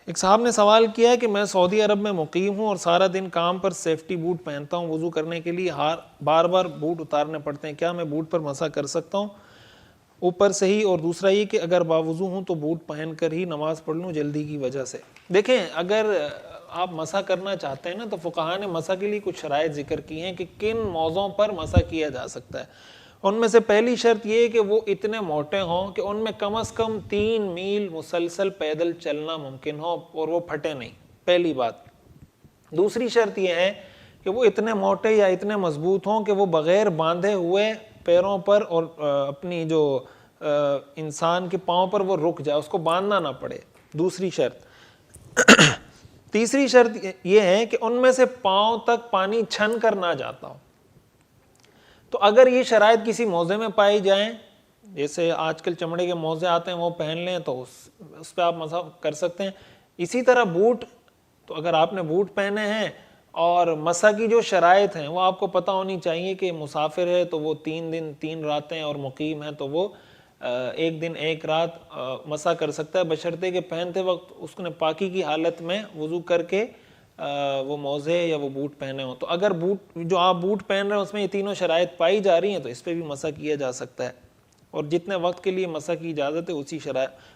ایک صاحب نے سوال کیا ہے کہ میں سعودی عرب میں مقیم ہوں اور سارا دن کام پر سیفٹی بوٹ پہنتا ہوں، وضو کرنے کے لیے بار بار بوٹ اتارنے پڑتے ہیں، کیا میں بوٹ پر مسح کر سکتا ہوں اوپر سے ہی؟ اور دوسرا یہ کہ اگر باوضو ہوں تو بوٹ پہن کر ہی نماز پڑھ لوں جلدی کی وجہ سے؟ دیکھیں، اگر آپ مسح کرنا چاہتے ہیں نا تو فقہاء نے مسح کے لیے کچھ شرائط ذکر کی ہیں کہ کن موضوعوں پر مسح کیا جا سکتا ہے۔ ان میں سے پہلی شرط یہ ہے کہ وہ اتنے موٹے ہوں کہ ان میں کم از کم 3 میل مسلسل پیدل چلنا ممکن ہو اور وہ پھٹے نہیں، پہلی بات۔ دوسری شرط یہ ہے کہ وہ اتنے موٹے یا اتنے مضبوط ہوں کہ وہ بغیر باندھے ہوئے پیروں پر اور اپنی جو انسان کے پاؤں پر وہ رک جائے، اس کو باندھنا نہ پڑے، دوسری شرط۔ تیسری شرط یہ ہے کہ ان میں سے پاؤں تک پانی چھن کر نہ جاتا ہو۔ تو اگر یہ شرائط کسی موزے میں پائی جائیں، جیسے آج کل چمڑے کے موزے آتے ہیں وہ پہن لیں تو اس پہ آپ مسح کر سکتے ہیں۔ اسی طرح بوٹ، تو اگر آپ نے بوٹ پہنے ہیں اور مسح کی جو شرائط ہیں وہ آپ کو پتہ ہونی چاہیے کہ مسافر ہے تو وہ 3 دن 3 راتیں اور مقیم ہے تو وہ 1 دن 1 رات مسح کر سکتا ہے، بشرطے کہ پہنتے وقت اس نے پاکی کی حالت میں وضو کر کے وہ موزے یا وہ بوٹ پہنے ہوں۔ تو اگر بوٹ جو آپ بوٹ پہن رہے ہیں اس میں یہ تینوں شرائط پائی جا رہی ہیں تو اس پہ بھی مسح کیا جا سکتا ہے، اور جتنے وقت کے لیے مسح کی اجازت ہے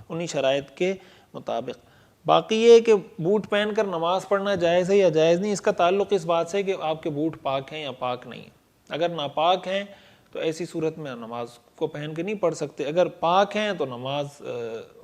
انہی شرائط کے مطابق۔ باقی یہ ہے کہ بوٹ پہن کر نماز پڑھنا جائز ہے یا جائز نہیں، اس کا تعلق اس بات سے کہ آپ کے بوٹ پاک ہیں یا پاک نہیں ہیں۔ اگر ناپاک ہیں تو ایسی صورت میں نماز کو پہن کے نہیں پڑھ سکتے، اگر پاک ہیں تو نماز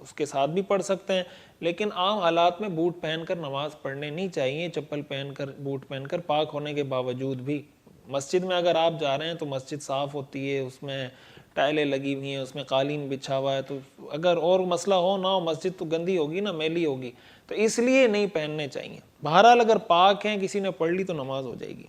اس کے ساتھ بھی پڑھ سکتے ہیں، لیکن عام حالات میں بوٹ پہن کر نماز پڑھنے نہیں چاہیے، چپل پہن کر بوٹ پہن کر پاک ہونے کے باوجود بھی۔ مسجد میں اگر آپ جا رہے ہیں تو مسجد صاف ہوتی ہے، اس میں ٹائلیں لگی ہوئی ہیں، اس میں قالین بچھا ہوا ہے، تو اگر اور مسئلہ ہو نہ ہو مسجد تو گندی ہوگی نا، میلی ہوگی، تو اس لیے نہیں پہننے چاہیے۔ بہرحال اگر پاک ہیں، کسی نے پڑھ لی تو نماز ہو جائے گی۔